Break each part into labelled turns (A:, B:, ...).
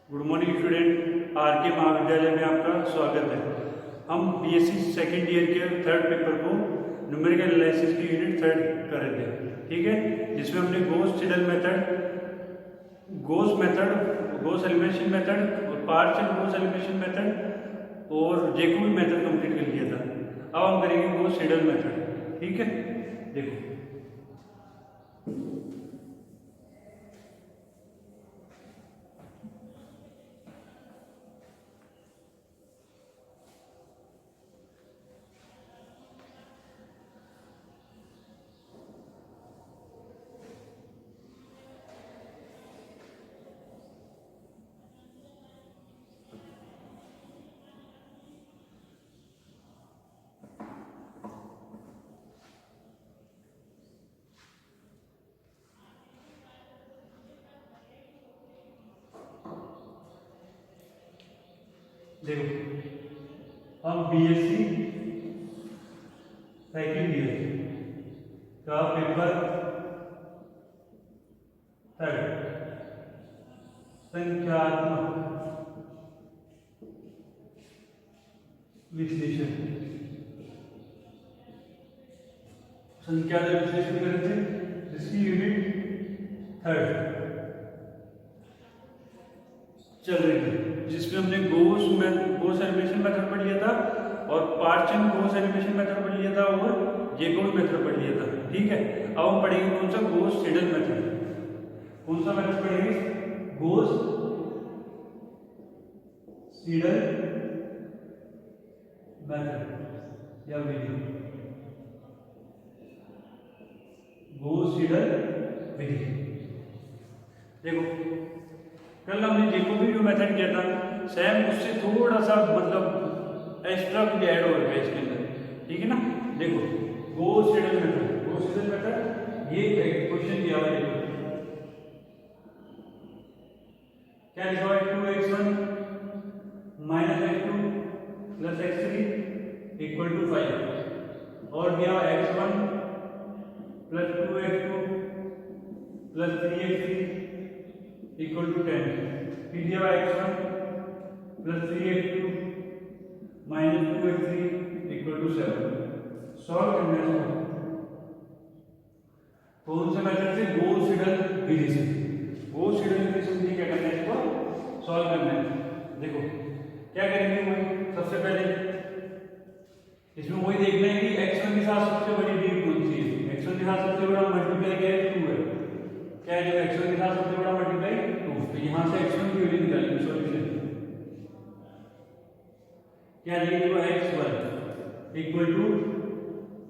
A: Good morning student, are के महाविद्यालय में आपका स्वागत है। हम बीएससी सेकेंड ईयर के थर्ड पेपर को न्यूमेरिकल एनालिसिस की यूनिट थर्ड कर रहे थे, ठीक है, जिसमें हमने Gauss-Seidel method, Gauss elimination method और पार्शियल गॉस एलिमिनेशन मेथड और जैकोबी मेथड कंप्लीट कर लिया था। अब हम करेंगे गॉस-सीडल मेथड, ठीक है। देखो देखो हम बीएससी सेकेंड ईयर का पेपर थर्ड संख्यात्मक विश्लेषण संख्यात्मक विश्लेषण करते हैं, जिसकी यूनिट थर्ड चल रही थी, जिसमें हमने गॉस एलिमिनेशन मेथड पढ़ लिया था और पार्शियल गॉस एलिमिनेशन मेथड पढ़ लिया था और जैकोबी मेथड पढ़ लिया था, ठीक है। अब हम पढ़ेंगे कौन सा? Gauss-Seidel method. कौन सा मेथड पढ़ेंगे? गॉस-सीडल मेथड या विधि, गॉस-सीडल विधि। देखो कल हमने जैकोबी जो मेथड किया था, सेम उससे थोड़ा सा मतलब एक्स्ट्रा कुछ ऐड हो गया इसके अंदर, ठीक है ना। देखो गॉस-सीडल मेथड ये एक क्वेश्चन दिया हुआ है, क्या लिखा हुआ है? 2x1 x2 x3 = 5 और दिया हुआ x1 2x2 3x3 = 10, फिर दिया हुआ x1 3x2 2x3 = 7। सॉल्व करना है कौन से मेथड से? गॉस-सीडल विधि से। गॉस-सीडल विधि से क्या करना है? इसको सॉल्व करना है। देखो क्या करेंगे, वही सबसे पहले इसमें वही देखना है कि x1 के साथ सबसे बड़ी डिग्री कौन सी है। x1 के साथ सबसे बड़ा मल्टीप्लाई क्या है? 2 है। क्या है जो x1 के साथ सबसे बड़ा मल्टीप्लाई? 2। तो यहां से x1 की वैल्यू निकालेंगे सॉल्यूशन। क्या लिखेंगे? x1 =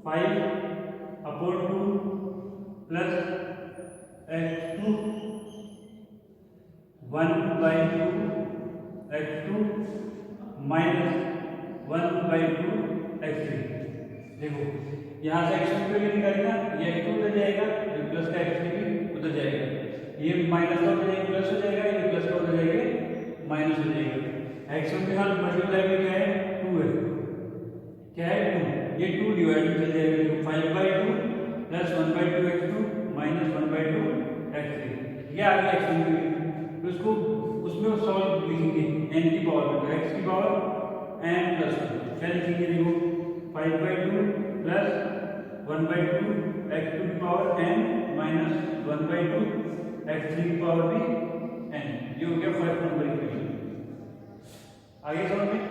A: 5/2 plus x2 1/2 x2 minus 1/2 x3। देखो यहां से x1 की वैल्यू निकाली ना, ये x2 उधर जाएगा, ये प्लस का x3 भी उधर जाएगा, ये माइनस का उधर जाएगा प्लस हो जाएगा, ये प्लस का उधर जाएगा माइनस हो जाएगा। x1 के साथ मल्टीप्लाई में क्या है? 2 है। क्या है? 2। ये 2 डिवाइड में चल जाएगा, 5/2 प्लस 1/2 x2 माइनस 1/2 x3। ये आ गया x1 की वैल्यू। तो इसको उसमें सॉल्व लिखेंगे n की पावर में, x की पावर n प्लस 2। क्या लिखेंगे? देखो 5/2 प्लस 1/2 x2 की पावर n माइनस 1/2 x3 की पावर भी n। ये हो गया फर्स्ट नंबर इक्वेशन। आगे समझ में?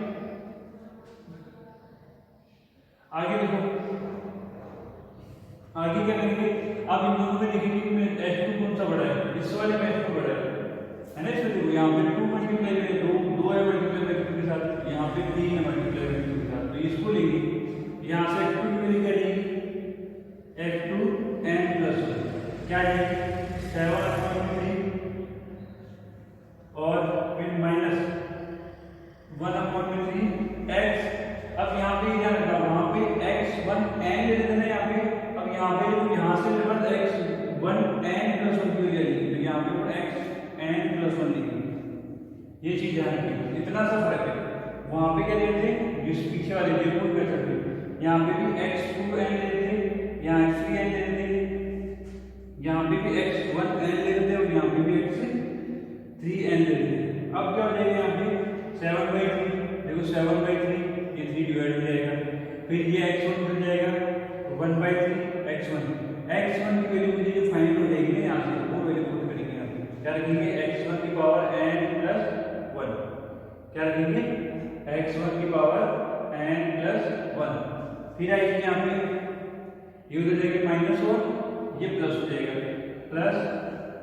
A: आगे देखो, आगे क्या करेंगे? अब इन दोनों में देखेंगे कि x2 कौन सा बड़ा है। इस वाले में x2 बड़ा है ना। इसमें देखो यहाँ पे 2 मल्टीप्लाई है, 2 है मल्टीप्लाई x2 के साथ, यहाँ पे 3 है मल्टीप्लाई x2 के साथ। तो इसको लेंगे, यहाँ से x2 की वैल्यू क्या लेंगे? x2 n प्लस 1 क्या है? 7/3 और फिर माइनस 1/3 x। अब यहाँ पे क्या रखा? वहां पे x1 n ले लेना यहाँ पे। अब यहाँ पे जो यहाँ से लेकर x1 n प्लस 1 की वैल्यू लिखी, तो यहाँ पे x n प्लस 1 लिखी। ये चीज ध्यान रखिए, इतना सा फर्क है। वहां पे क्या लेते थे? जिस पीछे वाले जैकोबी मेथड में, यहाँ पे भी x2 n लेते थे, यहाँ x3 n लेते थे, यहाँ पे भी x1 n लेते थे और यहाँ पे भी x3 n लेते थे। अब क्या हो जाएगा यहाँ पे 7/3, देखो 7/3 ये 3 डिवाइड हो जाएगा, फिर ये x1 बन जाएगा 1/3 x1 की वैल्यू मुझे जो फाइंड हो जाएगी ना यहाँ से वो वैल्यू पुट करेंगे यहाँ पे, क्या रखेंगे x1 की पावर n प्लस 1, क्या रखेंगे x1 की पावर n प्लस 1, फिर आएगी यहाँ पे ये हो जाएगा माइनस और ये प्लस हो जाएगा प्लस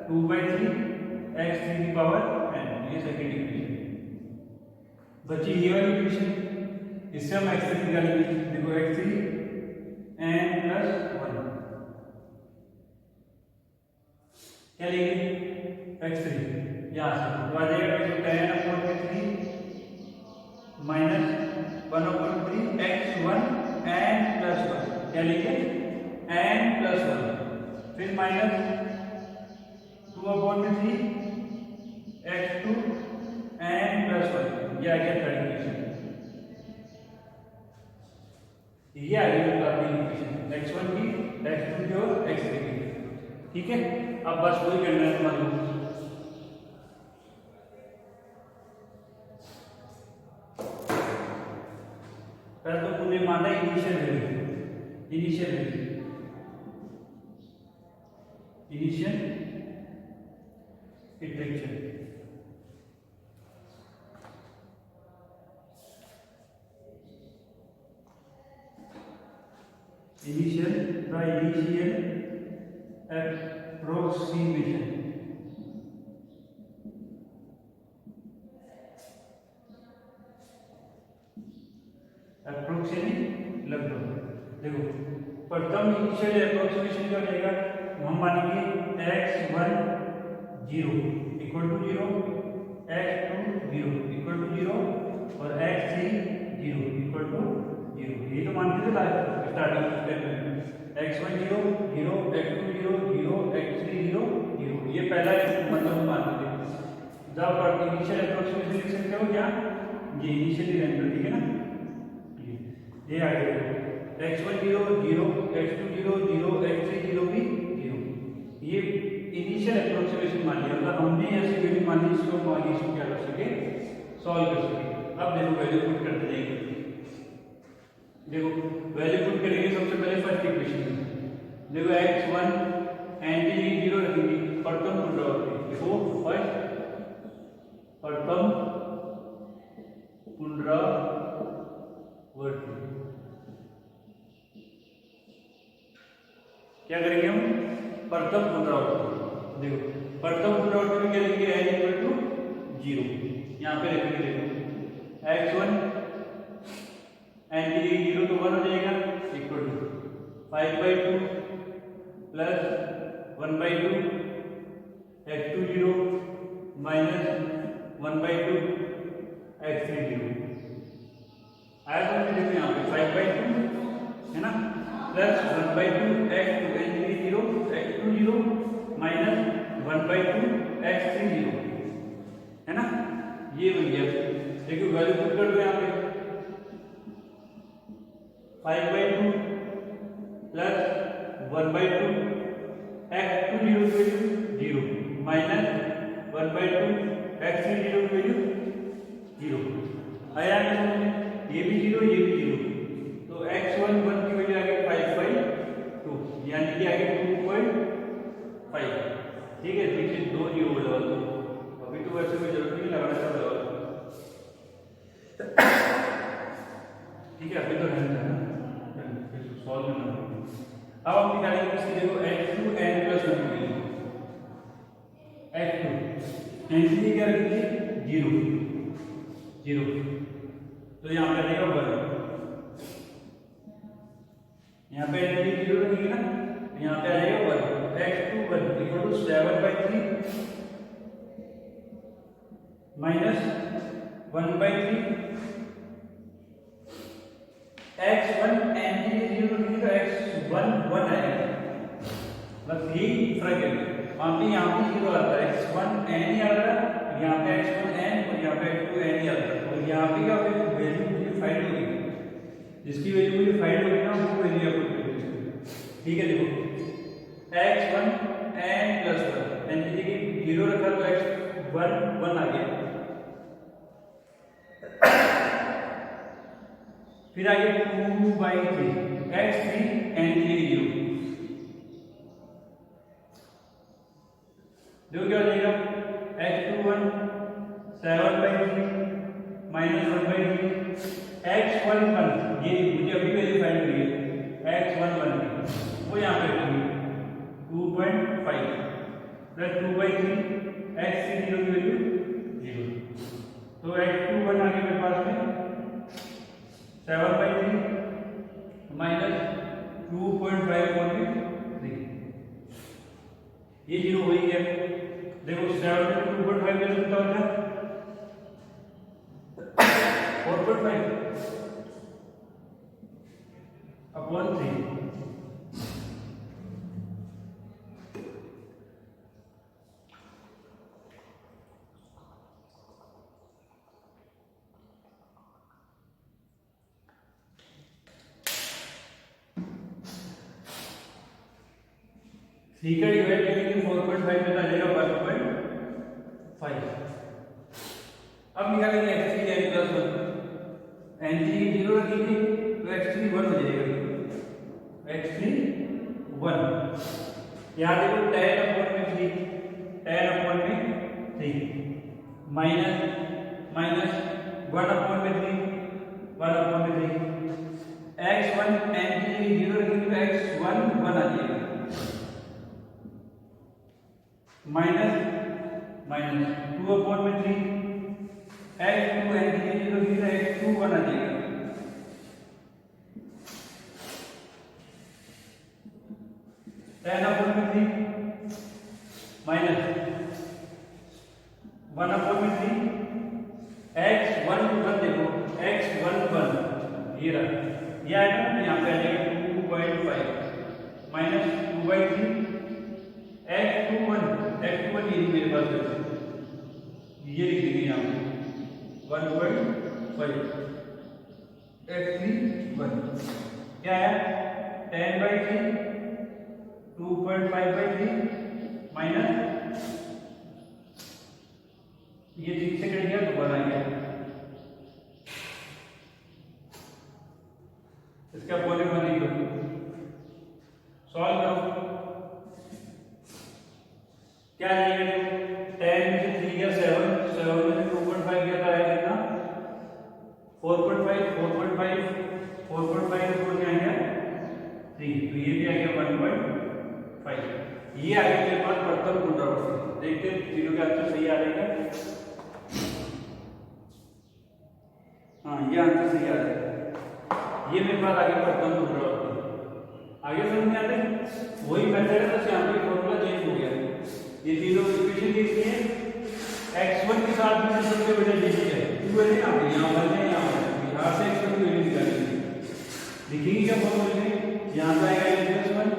A: 2/3 x3 की पावर n, ये सेकंड इक्वेशन बची ये वाली इक्वेशन, इससे हम x3 निकालेंगे, देखो x3 n प्लस 1 क्या लेंगे x3 यहाँ से तो आ जाएगा tan/3 minus 1/3 x1 n plus 1, क्या लेंगे n प्लस 1, फिर माइनस 2/3 x2 n प्लस 1, ये आ गया थर्ड इक्वेशन, ये आ गई इक्वेशन x1 की x2 की और x3 की, ठीक है। अब बस वही करना है तुम्हारे को, पहले तो तुमने माना initial value initial iteration, initial approximation, लगभग, देखो प्रथम इनिशियल अप्रोक्सीमेशन क्या हो जाएगा, हम मानेंगे x1 0 equal to 0, x2 0 equal to 0 और x3 0 इक्वल टू 0, ये तो मानते थे स्टार्टिंग स्टेप में x1 0 0 x2 0 0 x3 0 0, ये पहला मतलब मानते थे। जब इनिशियल अप्रोक्सीमेशन लिख सकते हो क्या, ये इनिशियली रेंडर, ठीक है ना, ये आ गया x1 0 0 x2 0 0 x3 0 भी 0, ये इनिशियल अप्रोक्सीमेशन मान लिया, मतलब हमने ऐसी वैल्यू मान ली इसको क्या कर सके, सॉल्व कर सके। अब देखो वैल्यू पुट करते जाएंगे, देखो वैल्यू पुट करेंगे, सबसे पहले फर्स्ट इक्वेशन देखो x1 n की जगह 0 रखेंगे, प्रथम पुनरावृत्ति, देखो फर्स्ट प्रथम पुनरावृत्ति क्या करेंगे हम, प्रथम पुनरावृत्ति, देखो प्रथम पुनरावृत्ति में क्या लिखेंगे n इक्वल टू 0, यहाँ पे लिखेंगे, देखो x1 n की जगह 0 तो 1 हो जाएगा equal to 5/2 plus 1/2 x2 0 minus 1/2 x3 0, आया तो देखो यहाँ पे 5/2 है ना प्लस 1/2 x2 n की 0 x2 0 माइनस 1/2 x3 0, है ना, ये बन गया। देखो वैल्यू पुट कर दो यहाँ पे 5/2 प्लस 1/2 x2 0 की वैल्यू 0 माइनस 1/2 x3 0 की वैल्यू 0, आया नहीं, ये भी 0 ये भी 0, तो x1 1 की वैल्यू आ गई 5/2, यानी कि आ गई 2.5, ठीक है, पीछे 2 0 हो जाओ, अभी तो वैसे कोई जरूरत नहीं लगाना सब लगा, ठीक है, अभी तो रहने देना, सॉल्व करना। अब हम निकालेंगे इसकी, देखो x2 n प्लस 1 की वैल्यू, x2 n की क्या रखेंगे 0 0, तो यहाँ पे रहेगा 1, यहाँ पे n की 0 रखेंगे ना, यहाँ पे आ जाएगा 1, x2 1 equal to 7/3 minus 1/3 x1 n की 0 रखेंगे तो x1 1 आएगा, बस यही फर्क है, वहां पे यहाँ पे 0 आता है, x1 n ही आता है, यहाँ पे x1 n और यहाँ पे x2 n ही आता है, और यहाँ पे क्या होगा, वैल्यू मुझे फाइंड होगी, जिसकी वैल्यू मुझे फाइंड होगी ना वो वैल्यू आपको, ठीक है। देखो x1 n प्लस 1 n की जगह 0 रखा तो x1 1 आ गया, फिर आगे 2/3 x3 एंड ये 0। देखो क्या हो जाएगा, x21 7/3 माइनस 1/3 x11 ये मुझे अभी वैल्यू फाइंड हुई है x11 वो यहाँ पे रखी 2.5 प्लस 2/3 x3 की वैल्यू 0। तो x21 आ गया मेरे पास में 7/3 माइनस 2.5/3 ये 0 हो ही गया। देखो 7 में 2.5 कैसे होता है 4.5 अपॉन 3। सी का डिवाइड करेंगे 4.5 में आ जाएगा 1.5। अब निकालेंगे x3 n प्लस 1 n3 0 रखेंगे तो x3 1 हो जाएगा x3 1। यहाँ देखो 10/3 माइनस 1/3 x1 n3 0 रखेंगे तो x1 1 आ जाएगा माइनस 2/3 x2 n3 0 x2 1 आ जाएगा माइनस 1/3 x11 देखो x11 ये रहा ये आएगा ना यहाँ पे आ जाएगा 2.5 माइनस 2/3 x21 ये मेरे पास है ये लिख देंगे यहाँ पे 1.5 x3 1 क्या है 10/3 2.5/3 माइनस ये 6 से कट गया तो 1 आ गया। इसका वॉल्यूम बनेगा सॉल्व करो क्या आएगा 10 में से 3 गया 7 में से 2.5 गया तो आएगा कितना 4.5 4.5 4 क्या आएगा 3 तो ये भी आ गया 1.5। ये आ गया मेरे पास प्रथम पुनरावृत्ति। देखते हैं तीनों का आंसर सही आ रहेगा। हाँ ये आंसर सही आ रहेगा। ये मेरे पास आगे प्रथम पुनरावृत्ति आगे समझ में आते वही मेथड है बस यहाँ पे फॉर्मूला चेंज हो गया। ये तीनों इक्वेशन लिखी है x1 के साथ में सबसे बड़े डिजिट है 2 है यहाँ पे यहाँ से x1 की वैल्यू निकालेंगे लिखेंगे क्या फॉर्मूले में यहाँ पे आएगा n+1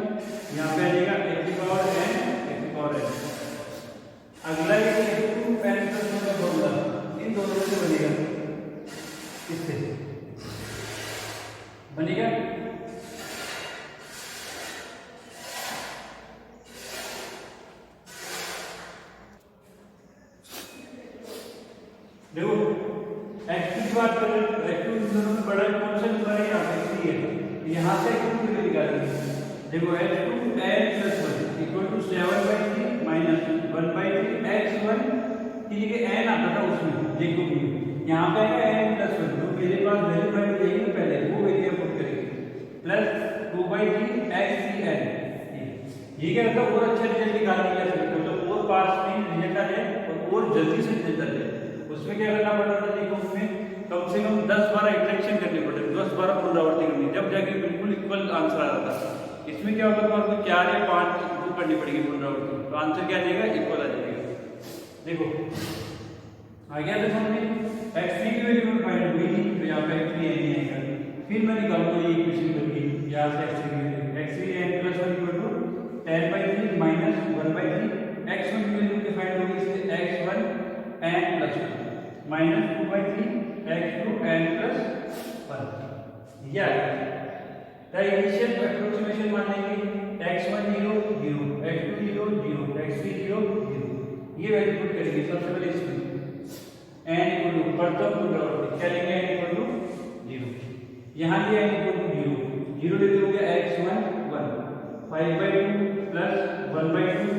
A: यहाँ पे आ जाएगा x की पावर n अगला ये x2 n+1 का फॉर्मूला इन दोनों से बनेगा इससे बनेगा देखो x2 की बात करें तो x2 दोनों में बड़ा कौन सा नंबर है यहाँ पे है यहाँ से x2 की वैल्यू निकालेंगे। देखो x2 n+1 equal to 7/3 minus 1/3 x1 की जगह n आता था उसमें देखो यहाँ पे आएगा n+1 तो मेरे पास वैल्यू फाइंड करेंगे पहले वो वैल्यू पुट करेंगे प्लस 2/3 x3n ये क्या रहता है और अच्छा रिजल्ट निकालने के लिए तो और पास में रिजल्ट आ जाए और जल्दी से रिजल्ट आ जाए उसमें क्या करना पड़ता था देखो उसमें कम से कम 10-12 इंटरेक्शन करने पड़ते 10-12 पुनरावृत्ति करनी जब जाके बिल्कुल इक्वल आंसर आ जाता। इसमें क्या होता है आपको 4 या 5 वो करनी पड़ेगी पुनरावृत्ति तो आंसर क्या आ जाएगा इक्वल आ जाएगा। देखो आ गया तो समझ x3 की वैल्यू फाइंड हुई तो यहाँ पे x3 n आएगा फिर मैं निकालूंगा ये इक्वेशन करके यहाँ से x3 n+1 equal to 10/3 minus 1/3 x1 की वैल्यू फाइंड होगी इसलिए x1 n+1 minus 2/3 x2 n+1 ये आ गया। तो इनिशियल अप्रोक्सीमेशन मान लेंगे x1 0 0 x2 0 0 x3 0 0 ये वैल्यू पुट करेंगे सबसे पहले इसमें n इक्वल टू प्रथम पुनरावृत्ति क्या लेंगे n इक्वल टू 0 यहाँ लिया इक्वल टू 0, 0 लेते हो गया x1 1, 5/2 plus 1/2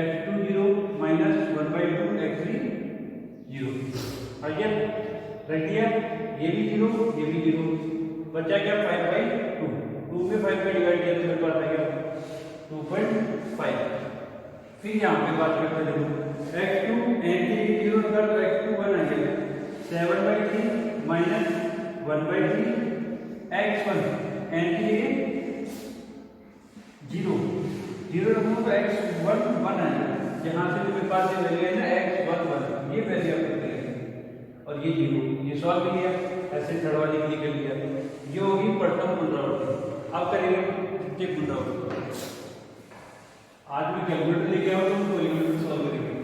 A: x2 0 minus 1/2 x3 0। और ये रख दिया, ये भी 0 ये भी 0, बचा क्या 5/2, 2 में 5 का डिवाइड किया तो मेरे पास आ गया 2.5। फिर यहाँ पे बात करते हैं x2 n के लिए 0 कर तो x2 1 आ गया 7/3 माइनस 1/3 x1 n के लिए 0 रखूँ तो x1 1 आएगा, यहाँ से मेरे पास ये वैल्यू है ना x1 1, ये वैल्यू आप करते हैं और ये 0, ये सॉल्व किया, ऐसे थर्ड वाले के लिए कर लिया, ये होगी प्रथम पुनरावृत्ति। अब करेंगे द्वितीय पुनरावृत्ति। आज मैं कैलकुलेटर लेके आऊँ तो कैलकुलेटर सॉल्व करेंगे।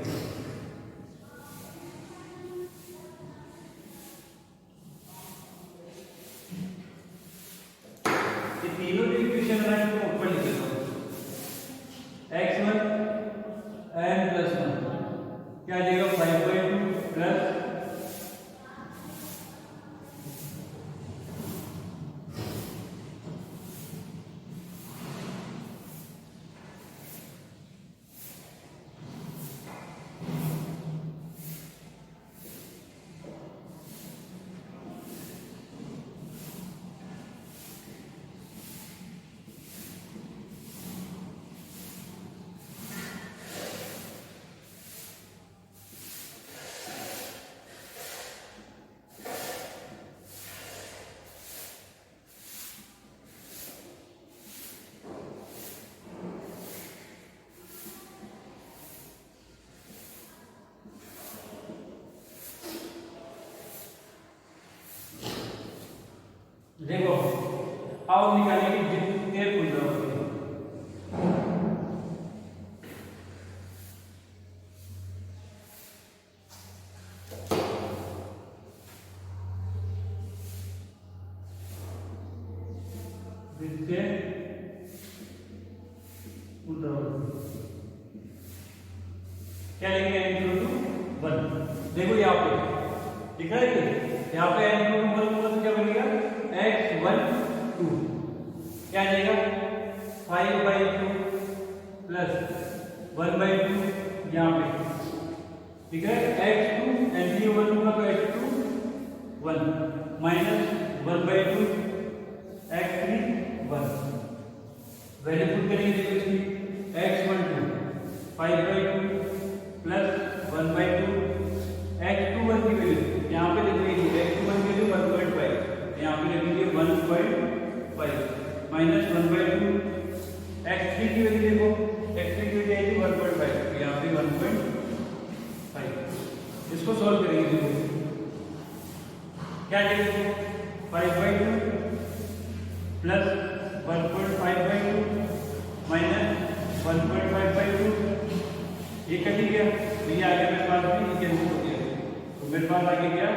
A: ये तीनों जो इक्वेशन है ना ऊपर लिख देता हूँ, x1 n प्लस 1 क्या आ जाएगा 5/2 प्लस देखो अब निकालेंगे द्वितीय पुनरावृत्ति। द्वितीय पुनरावृत्ति क्या लेंगे n = 1। देखो यहाँ पे दिख रहा है, यहाँ पे n = 1 तो क्या बनेगा x1 2 क्या आ जाएगा 5/2 प्लस 1/2 यहाँ पे ठीक है, x2 n के 1 होगा तो x2 1 minus 1/2 x3 1। Value put करेंगे, देखो इसकी x1 2 5/2 प्लस 1/2 x2 1 की वैल्यू यहाँ पे देखो, x2 1 की वैल्यू 1.5, यहाँ पे लिखेंगे 1.5 माइनस 1/2 x3 की वैल्यू देखो, x3 की वैल्यू आएगी 1.5, यहाँ पे 1.5। इसको सॉल्व करेंगे, देखो क्या आएगा 5/2 प्लस 1.5/2 माइनस 1.5/2, ये कटी गया तो ये आ गया मेरे पास भी, ये कैंसिल हो गया तो मेरे पास आ गया क्या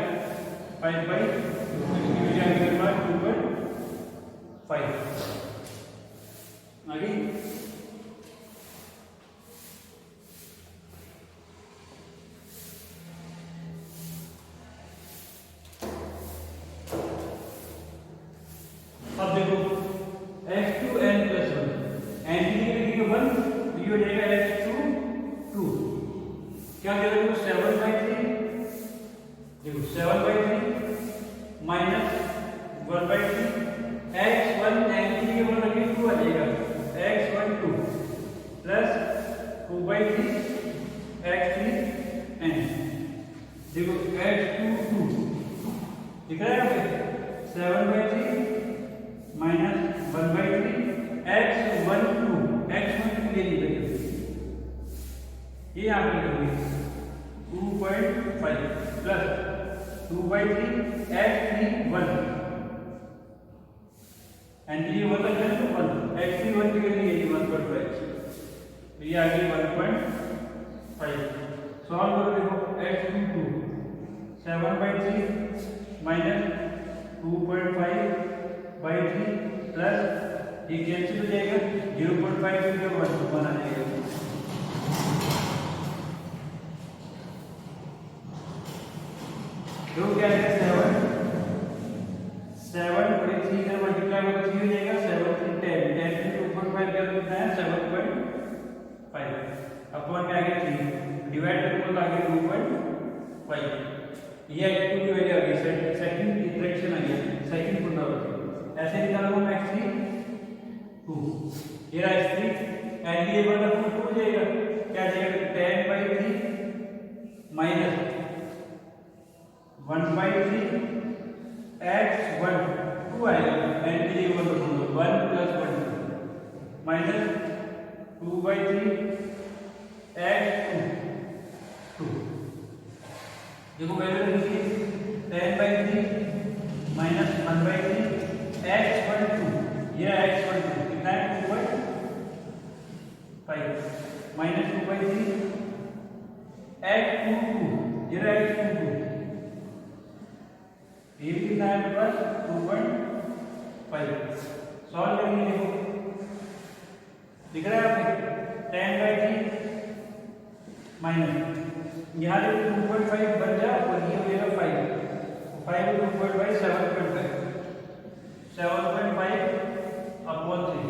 A: 5/2, मेरे पास 2.5 आगे। अब देखो x2 n प्लस 1 n की जगह 1 तो ये हो जाएगा x2 2 क्या दे रहे हो 7/3, देखो 7/3 माइनस 1/3 x1 n की जगह 1 रखिए 2 आ जाएगा x1 2 प्लस 2/3 x3 n। देखो x2 2 दिख रहा है यहाँ पे 7/3 माइनस 1/3 x1 2 ये लिखेंगे, ये यहाँ पे लिखेंगे 2.5 प्लस 2/3 x3 1 एंड ये 1 है तो 1 x3 1 की वैल्यू ये 1.5 तो ये आ गई 1.5। सॉल्व करो, देखो x2 2 7/3 माइनस 2.5/3 प्लस ये कैंसिल हो जाएगा 0.5 से 1 आ जाएगा। जो क्या है 7 7/3 5 और 3 हो जाएगा 7 3 10 10 में 2.5 क्या कितना है 7.5 अपॉन में आ गया 3 डिवाइड करने को आ गया 2.5 ये x2 की वैल्यू आ गई सेकंड इटरेशन आ गया सेकंड पुनरावृत्ति ऐसे निकालो x3 2 ये रहा x3 एंड ये वाला 2 हो जाएगा क्या जाएगा 10/3 माइनस 1/3 x1 2 आएगा एंड के लिए 1 प्लस 1 माइनस 2/3 x2 देखो वैल्यू लिखिए 10/3 माइनस 1/3 x12 ये x12 कितना है 2/5 माइनस 2/3 x22 ये x22 ये भी कितना है मेरे पास 2.5 सॉल्व करेंगे देखो दिख रहा है आपको 10/3 माइनस यहाँ पे 2.5 बन जाए और ये हो जाएगा 5 2.5 7.5 अपॉन 3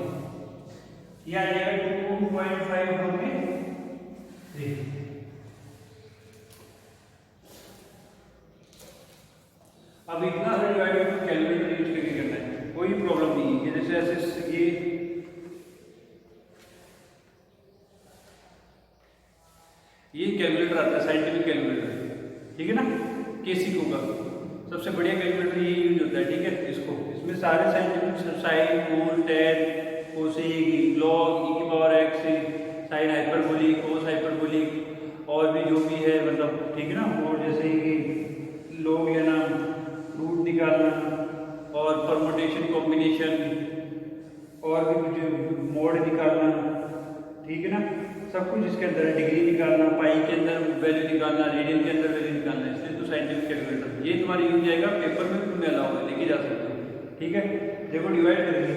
A: ये आ जाएगा 2.5 होंगे 3 अब इतना सारा डिवाइड को कैलकुलेटर यूज करके करना है कोई प्रॉब्लम नहीं है जैसे ऐसे ये कैलकुलेटर आता है साइंटिफिक कैलकुलेटर ठीक है ना केसिको का सबसे बढ़िया कैलकुलेटर ये यूज होता है ठीक है इसको इसमें सारे scientific sine cos tan cosec log e की power x sine hyperbolic cos hyperbolic और भी जो भी है मतलब ठीक है ना और जैसे कि log लेना रूट निकालना और परमुटेशन कॉम्बिनेशन और भी कुछ मोड निकालना ठीक है ना सब कुछ इसके अंदर डिग्री निकालना पाई के अंदर वैल्यू निकालना रेडियन के अंदर वैल्यू निकालना इसलिए तो साइंटिफिक कैलकुलेटर ये तुम्हारी यूज जाएगा पेपर में तुम्हें अलाउ है लेके जा सकते हो ठीक है देखो डिवाइड करेंगे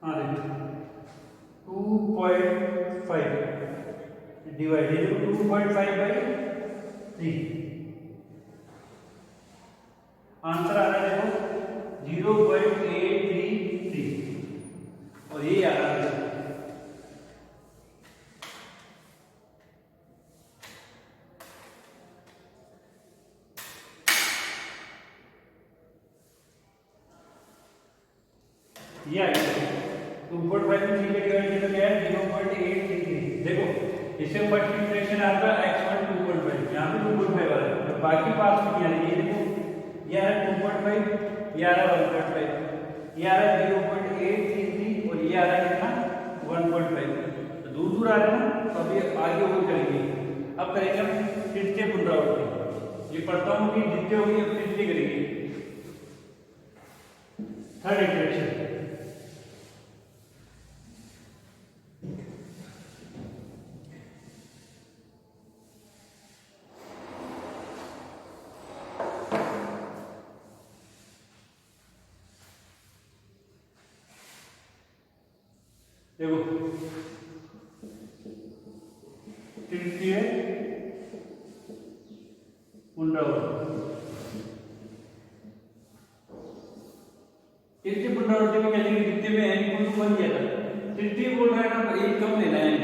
A: हाँ देखिए 2.5 डिवाइडेड 2.5/3 आंसर आ रहा है देखो 0.833 और ये आ रहा है ये आ गया 2.5 में 3 का डिवाइड किया गया है 0.833 देखो इससे फर्स्ट इंटरेक्शन आता है x1 2.5 यहाँ पे 2.5 आ रहा है बाकी पास में क्या है ये देखो ये आ रहा है 2.5 ये आ रहा है 1.5 ये आ रहा है 0.833 और ये आ रहा है कितना 1.5 तो दूर दूर आ रहा है ना तो अभी आगे और करेंगे अब करेंगे हम तृतीय पुनरावृत्ति ये पढ़ता हूँ कि जितने होगी अब तृतीय करेंगे थर्ड इंटरेक्शन देखो तृतीय पुनरावृत्ति तृतीय पुनरावृत्ति में क्या लेंगे द्वितीय में n इक्वल टू 1 दिया था तृतीय बोल रहा है ना तो एक कम लेना है n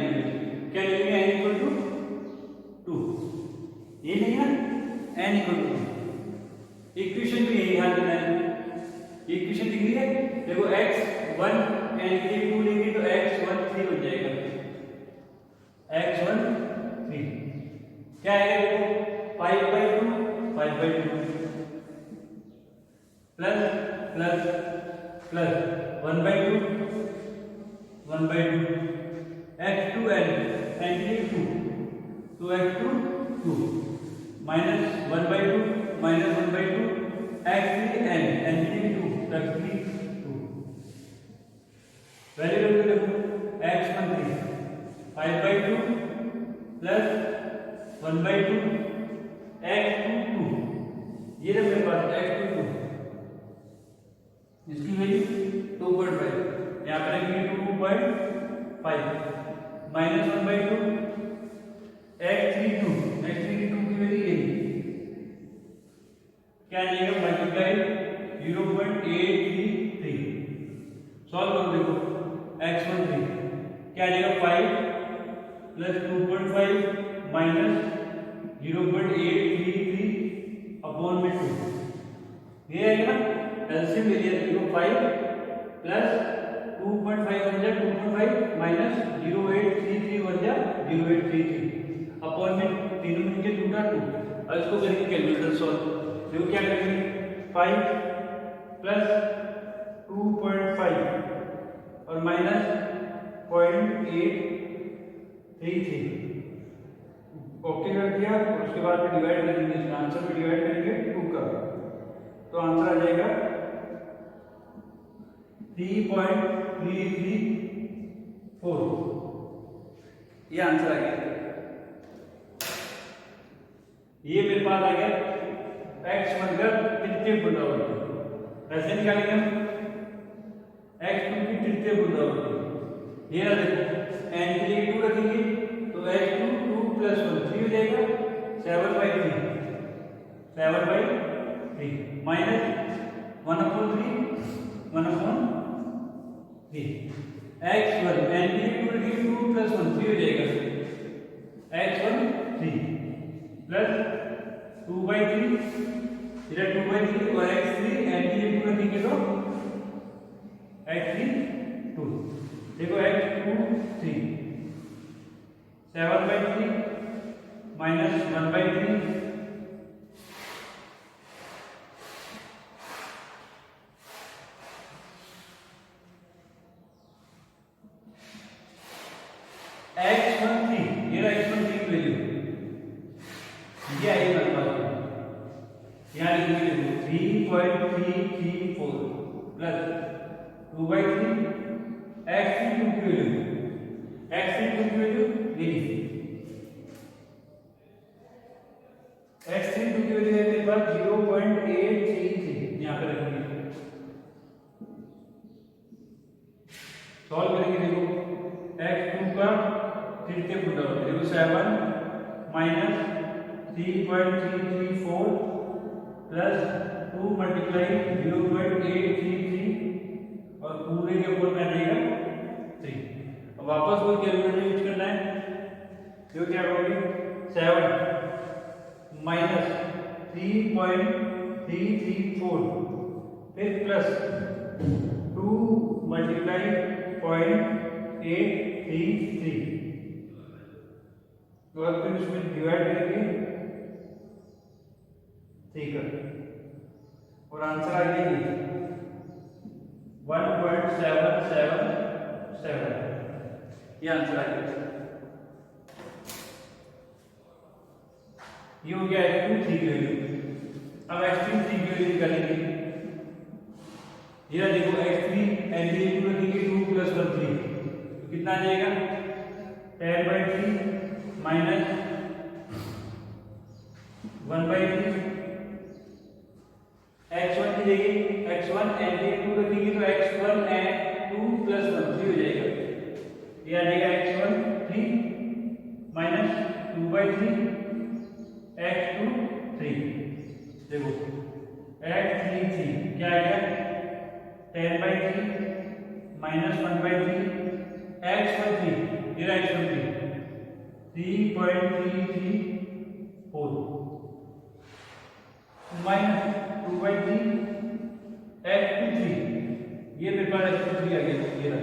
A: क्या लेंगे n इक्वल टू 2 ये नहीं है n इक्वल टू इक्वेशन भी यही ध्यान देना है इक्वेशन दिख रही है देखो x1 n के लिए 2 लेंगे तो x1 3 बन जाएगा x1 3 क्या आएगा देखो 5/2 plus plus plus 1/2 x2 n n के लिए 2 तो x2 2 minus 1/2 minus 1/2 x3 n n के लिए 2 x3 2 5/2 प्लस 1/2 x टू 2, ये रहा मेरे पास x टू 2, इसकी वैल्यू 2.5, यहाँ पर रखेंगे 2/5 माइनस 1/2 x32 की वैल्यू ये क्या आ जाएगा, मल्टीप्लाई 0.833, सॉल्व करो, देखो x13 क्या आ जाएगा 5 प्लस 2.5 माइनस 0.833 अपॉन में 2, ये आएगा ना एलसीएम ले लिया, देखो 5 प्लस 2.5 बन जाए 2.5 माइनस 0.833 बन जाए 0.833 अपॉन में तीनों मिलके 2 का 2, और इसको करेंगे कैलकुलेटर सॉल्व, देखो क्या करेंगे 5 प्लस 2.5 और माइनस 0.833, ओके कर दिया, और उसके बाद में डिवाइड करेंगे, इसका आंसर में डिवाइड करेंगे 2 का, तो आंसर आ जाएगा 3.334, ये आंसर आ गया। ये मेरे पास आ गया x बनकर तृतीय पुनरावृत्ति, ऐसे निकालेंगे हम x2 की तृतीय पुनरावृत्ति, ये ना देखो n के लिए 2 रखेंगे तो x2 2 प्लस 1 3 हो जाएगा 7/3 माइनस 1/3 x1 n के लिए 2 रखेंगे 2 प्लस 1 3 हो जाएगा x1 3 प्लस 2/3 इधर 2/3 और x3 n के लिए 2 रखेंगे तो x3 2, देखो x2 3 7/3 माइनस 1/3 x13, ये रहा x13 की वैल्यू, ये आई मेरे पास, यहाँ लिखेंगे 3.334 प्लस 2/3 x32 की वैल्यू, x32 की वैल्यू ये x32 की वैल्यू है मेरे पास 0.833, यहाँ पे रखेंगे, सॉल्व करेंगे, देखो x2 का तृतीय पुनरावृत्ति, देखो 7 माइनस 3.334 प्लस 2 मल्टीप्लाई 0.833 और पूरे के ऊपर में आ जाएगा 3, अब वापस वही कैलकुलेटर यूज करना है, जो क्या करोगे 7 माइनस 3.334 फिर प्लस 2 मल्टीप्लाई 0.833, तो अब फिर इसमें डिवाइड करेंगे, ठीक है, और आंसर आ गया 1.777, ये आंसर आ गया, ये हो गया x2 3 की वैल्यू। अब x3 3 की वैल्यू निकालेंगे, ये देखो x3 n की वैल्यू रखेंगे 2 प्लस 1 3, तो कितना आ जाएगा 10/3 माइनस 1/3, x1 की जगह x1 n की 2 रखेंगे तो x1 n 2 प्लस 1 3 हो जाएगा, ये आ जाएगा x1 3 माइनस 2/3 x2 3, देखो x3 3 क्या आएगा 10/3 माइनस 1/3 x13, ये रहा x13 3.334 माइनस 2/3 x23, ये मेरे पास x23 आ गया, ये रहा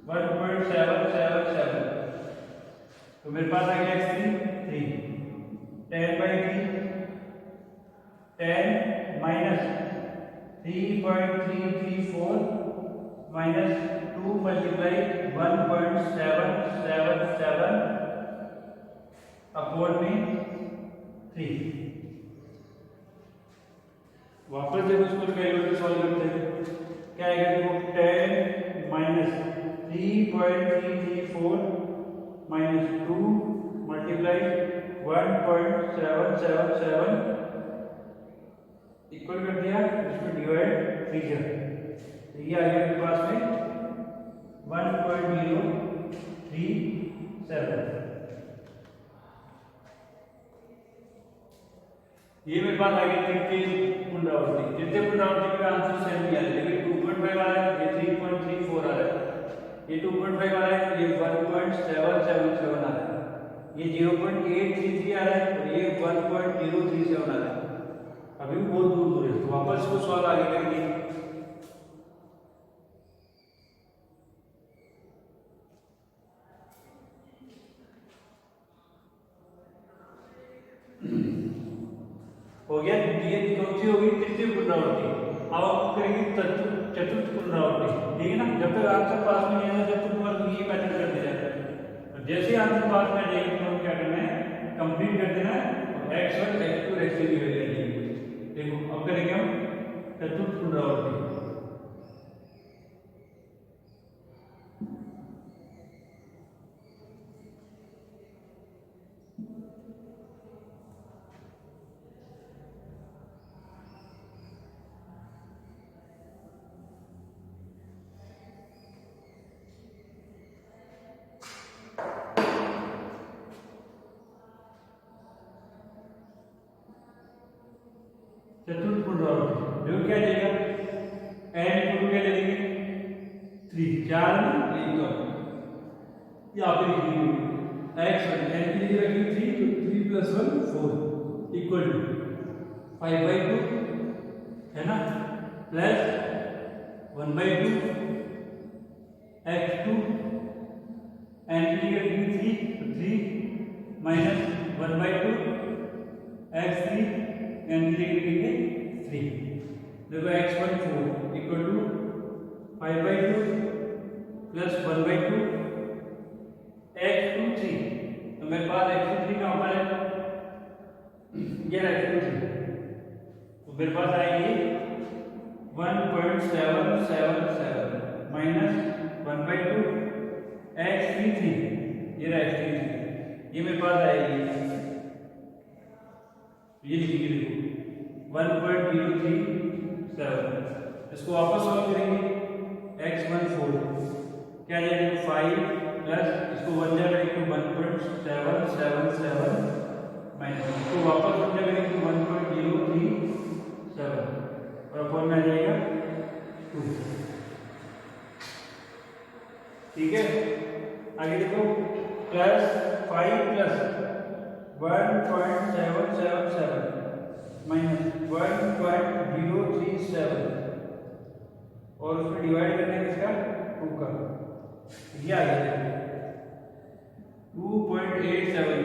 A: 1.777, तो मेरे पास आ गया x3 3 10/3 10 minus 3.334 minus 2 multiply 1.777 upon में 3, वापस जब इसको कैलकुलेटर सॉल्व करते हैं क्या आएगा, देखो 10 माइनस 3.334 minus 2 multiply 1.777 इक्वल कर दिया, इसमें डिवाइड 3 किया, तो ये आ गया मेरे पास में 1.037। ये मेरे पास आ गया तृतीय पुनरावृत्ति। तृतीय पुनरावृत्ति का आंसर सेम ही आ रहा है, लेकिन 2.5 आ रहा है, ये 3.34 आ रहा है, ये 2.5 आ रहा है, ये 1.777 आ रहा है, ये 0.833 आ रहा है और ये 1.037 आ रहा है। अभी भी बहुत दूर दूर है, तो वापस को सवाल आगे करेंगे। हो गया, ये कौन सी होगी? तृतीय पुनरावृत्ति। अब हम करेंगे चतुर्थ पुनरावृत्ति, ठीक है ना। जब तक आंसर पास में नहीं है जब तक तुम्हारा ये मेथड कर दिया जाता है, तो जैसे आंसर पास में जाएगी तो क्या करना है, कंप्लीट कर देना है और x1 x2 x3 की वैल्यू लेंगे। देखो अब करेंगे हम चतुर्थ पुनरावृत्ति। चतुर्थ पुनरावृत्ति देखो क्या जाएगा, n को क्या ले लेंगे 3, 4 में यहाँ पे लिखेंगे x1 n की जगह रखेंगे 3, तो 3 + 1 4 इक्वल टू 5/2 है ना, प्लस 1/2 x2 n की जगह रखेंगे 3, तो 3 माइनस 1/2 x3 n की जगह लिखेंगे 3। देखो x1 4 equal to 5/2 plus 1/2 x2 3, तो मेरे पास x2 3 कहाँ पर है, ये x2 3, तो मेरे पास आएगी 1.777 माइनस 1/2 x3 3, ये x3 3, ये मेरे पास आएगी, ये लिखेंगे देखो 1.037। इसको वापस सॉल्व करेंगे, x1 4 क्या जाएगा 5 प्लस इसको 1 जाएगा 1.777 माइनस इसको वापस 1 जाएगा 1.037 और अपन में आ जाएगा 2। ठीक है, आगे देखो प्लस 5 प्लस 1.777 माइनस 1.037 और उसमें डिवाइड करने का इसका 2 का, ये आ गया 2.87।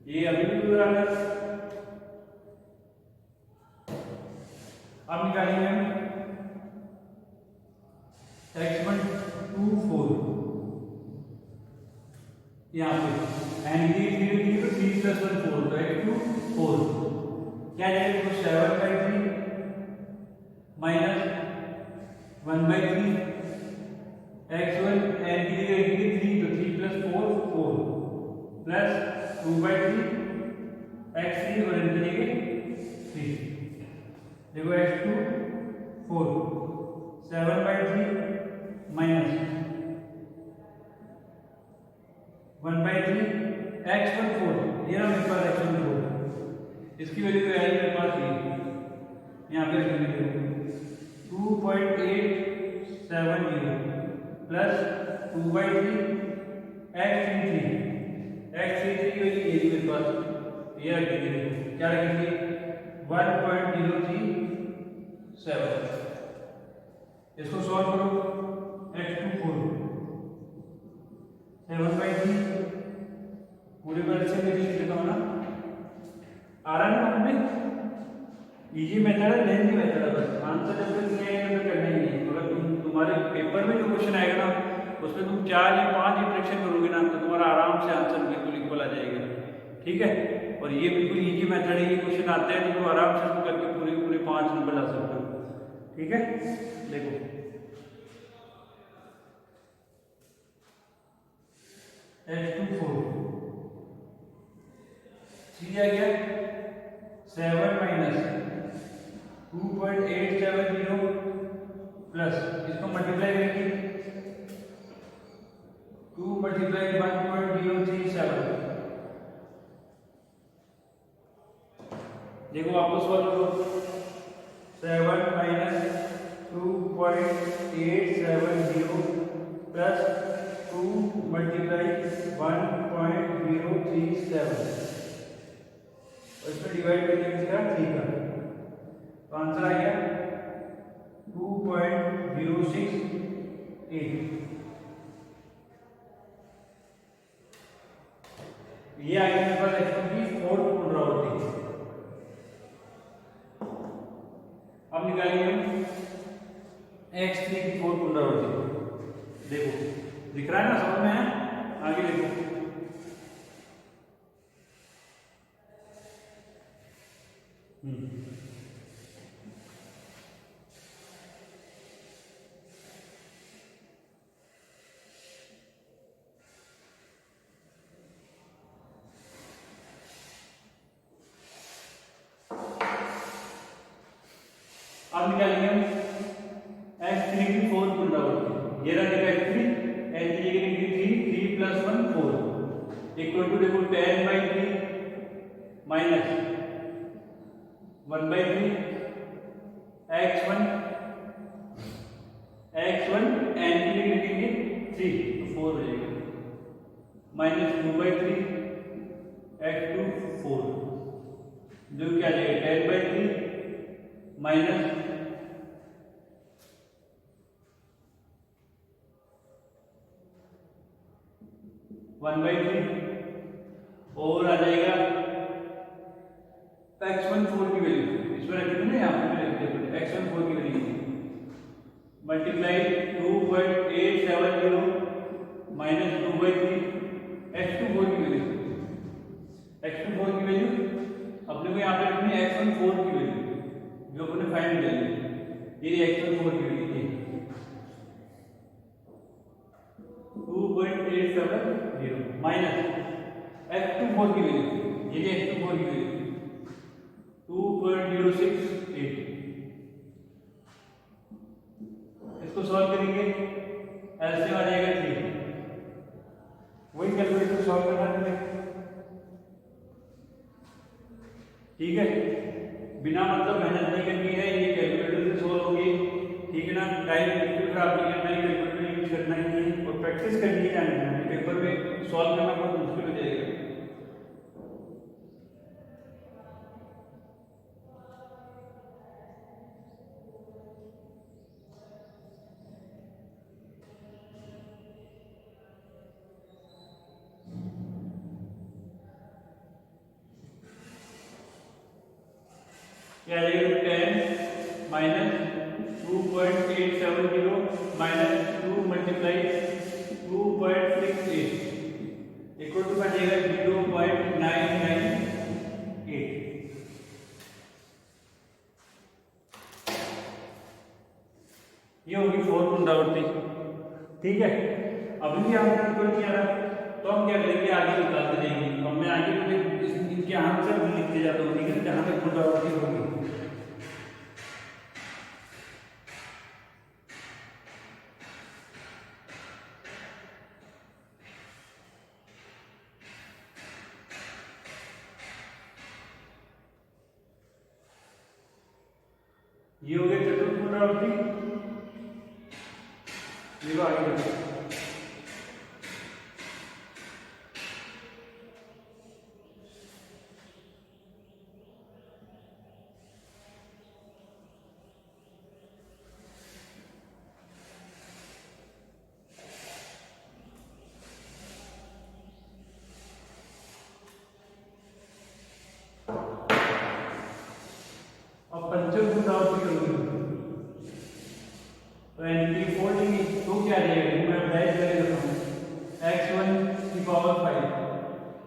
A: ये अभी भी पूरा है। अब निकालेंगे हम x1 2 4 यहाँ पे एंड ये 3 तो 3 + 1 4, तो x2 4 क्या जाएगा, तो 7/3 माइनस 1/3 x1 n की जगह रखेंगे 3, तो 3 + 4 4 प्लस 2/3 x3 और n की जगह 3। देखो x2 4 7/3 माइनस 1/3 x1 4, ये ना मेरे पास x1 4, इसकी वैल्यू तो है मेरे पास ये, यहाँ पे रखेंगे 2.870 प्लस 2/3 x33 की वैल्यू ये मेरे पास, ये रखेंगे क्या रखेंगे 1.037। इसको सॉल्व करो, x2 4 7/3 पूरे बार से मैं लिख देता हूँ ना, आ रहा है ना हमें, इजी मेथड है, लेंथी मेथड है, बस आंसर जब तक नहीं आएगा तो करना ही नहीं। अगर तुम्हारे पेपर में जो क्वेश्चन आएगा ना उसमें तुम 4 या 5 इंट्रैक्शन करोगे ना तो तुम्हारा आराम से आंसर बिल्कुल इक्वल आ जाएगा। ठीक है, और ये बिल्कुल इजी मेथड है, ये क्वेश्चन आते हैं तो तुम आराम से करके पूरे 5 नंबर ला सकते हो। ठीक है, देखो x2 4, 3 आ गया 7 माइनस 2.870 प्लस इसको मल्टीप्लाई करेंगे 2 मल्टीप्लाई 1.037। देखो आपको सॉल्व करो 7 माइनस 2.870 प्लस 2 मल्टीप्लाई 1.037 और इसमें डिवाइड करके इसका 3 का तो आंसर आ गया 2.068। ये आ गया मेरे पास x1 की 4th पुनरावृत्ति। अब निकालेंगे हम x3 की 4th पुनरावृत्ति। देखो दिख रहा है ना, समझ में है? आगे देखो अब निकालेंगे हम x3 की 4th पुनरावृत्ति। ये रहा देखा x3 n की जगह लिखी 3 3 + 1 4 इक्वल टू देखो 10/3 माइनस 1/3 x1 n की जगह लिखेंगे 3 तो 4 हो जाएगा माइनस 2/3 x2 4 जो क्या आ जाएगा 10/3 माइनस 1/3 और आ जाएगा x1 4 की वैल्यू इसमें रख देते ना, यहाँ पे भी रख देते x1 4 की वैल्यू मल्टीप्लाई 2.870 माइनस 2/3 x2 4 की वैल्यू अपने को यहाँ पे रखनी है x1 4 की वैल्यू जो अपने फाइंड करेंगे। ये x1 4 की वैल्यू 2.870 माइनस x2 4 की वैल्यू, ये x2 4 की वैल्यू 2.068। इसको सॉल्व करेंगे एलसीएम आ जाएगा 3। वही कैलकुलेटर सॉल्व करना है, ठीक है? बिना मतलब मेहनत नहीं करनी है, ये कैलकुलेटर से सॉल्व होगी, ठीक है ना? टाइम बिल्कुल खराब नहीं करना है, कैलकुलेटर यूज करना ही है और प्रैक्टिस करनी है। जाने पेपर में सॉल्व करना बहुत मुश्किल हो जाएगा। क्या आ जाएगा 10 minus 2.870 minus 2 multiply 2.68 equal to का जाएगा 0.998। ये होगी 4th पुनरावृत्ति, ठीक है? अभी भी हमने इक्वल किया था तो हम क्या करेंगे आगे निकालते जाएंगे। अब मैं आगे इनके आंसर लिखते जाता हूँ, ठीक है? जहाँ तक पुनरावृत्ति होगी ये हो गया चतुर्थ पुनरावृत्ति। ये आगे बढ़ते अब पंचम पुनरावृत्ति करूंगी तो एंटी 4 लेंगे तो क्या रहेगा? मैं डाइस कर देता हूँ x1 की पावर 5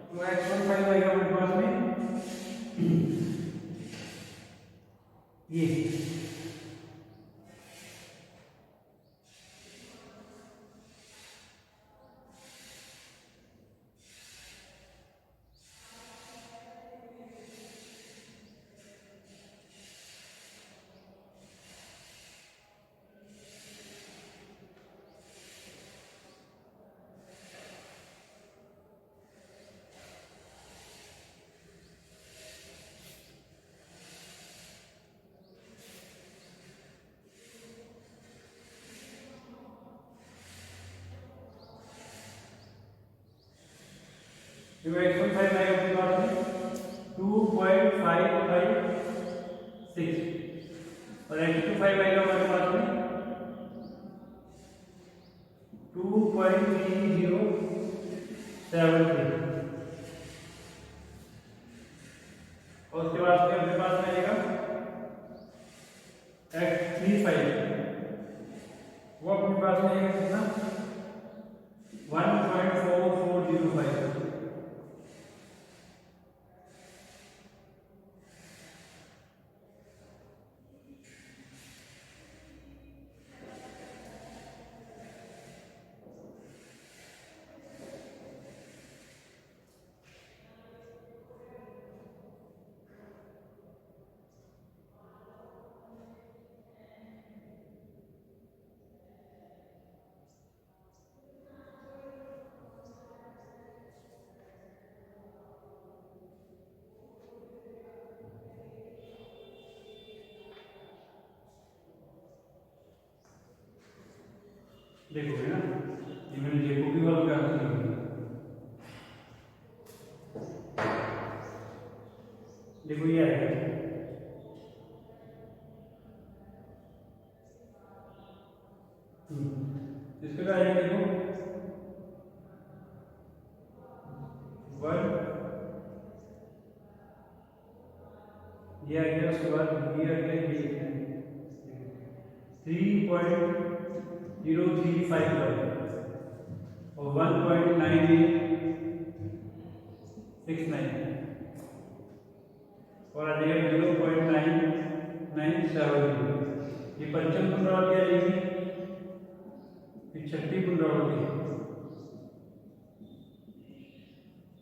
A: तो x1 5 आएगा मेरे पास में ये देखो x15 आएगा अपने पास में 2.556 और x25 आएगा हमारे पास में 2.3073 और उसके बाद में अपने पास में आएगा x35 वो अपने पास में आएगा कितना 1.4405 देखो है ना ये मैंने जेको भी वाला कर दिया देखो ये आएगा इसका क्या आएगा देखो 1 ये आ गया उसके बाद ये आ गया ये 3.0355 और 1.9869 और आ जाएगा 0.9970 ये पंचम पुनरावृत्ति आ जाएगी ये छठी पुनरावृत्ति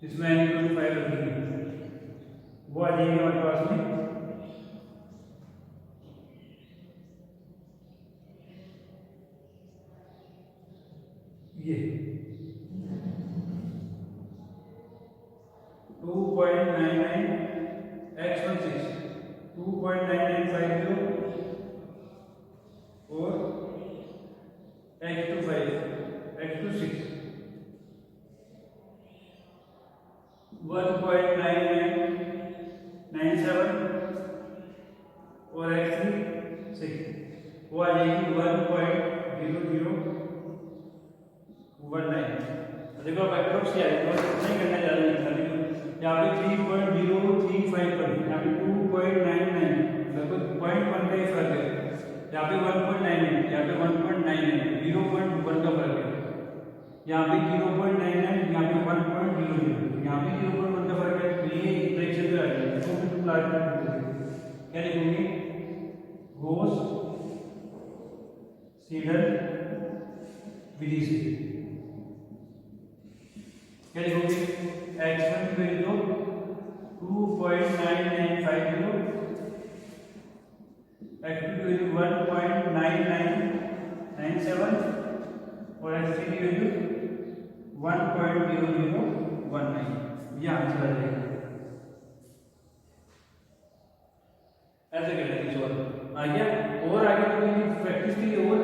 A: इसमें n/5 रखेंगे वो आ जाएगी हमारे पास में ये 2.99x16 2.9950 और x25 x26 1.9997 और x36 वो आ जाएगी 1.0019 देखो अब अप्रोक्स क्या है तो नहीं करना चाह रहे हैं यहाँ पे 3.035 पर यहाँ पे 2.99 लगभग 0.1 का ही फर्क है यहाँ पे 1.99 यहाँ पे 1.99 0.1 का फर्क है यहाँ पे 0.99 यहाँ पे 1.00 यहाँ पे 0.1 का फर्क है तो ये फ्रैक्शन पे आ जाएगा तो फिर तुम लास्ट में क्या लिखोगे गोस सीडल विधि से क्या लिखोगे x1 की वैल्यू 2.9950 x2 की वैल्यू 1.9997 और x3 की वैल्यू 1.0019 ये आंसर आ जाएगा ऐसे करना है सवाल आ गया और आगे तो प्रैक्टिस की और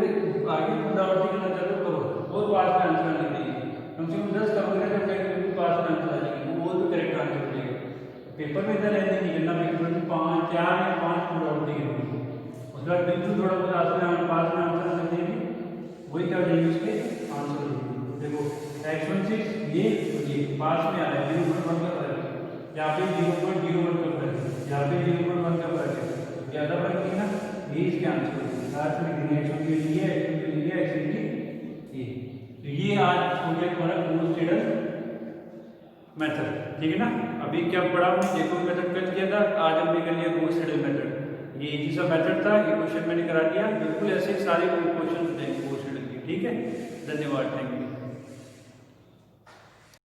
A: आगे पुनरावृत्ति करना चाहते हो करो और बाद में आंसर लिखिए कम से कम 10 करोगे जब तक पास में आंसर आ जाएगी वो भी करेक्ट आंसर हो जाएगा पेपर में इधर ऐसे नहीं करना पेपर में 4 या 5 पुनरावृत्ति करनी उसके बाद बिल्कुल थोड़ा बहुत पास में आंसर लग जाएगी वही क्या हो जाएगी उसके आंसर हो जाएगी देखो x16 ये पास में आ रहा है 0.1 का फर्क है यहाँ पे 0.01 का फर्क है यहाँ पे 0.1 का फर्क है ज़्यादा फर्क है ना ये इसके आंसर है लास्ट में x1 के लिए x2 ये तो ये आज हो गया तुम्हारा गोस सीडल मेथड ठीक है ना अभी क्या पढ़ा हमने जेकोबी मेथड कर दिया था आज हमने कर लिया गोस सीडल मेथड ये इजी सा मेथड था ये क्वेश्चन मैंने करा दिया बिल्कुल ऐसे सारे क्वेश्चन हो जाएंगे गोस सीडल के ठीक है धन्यवाद थैंक यू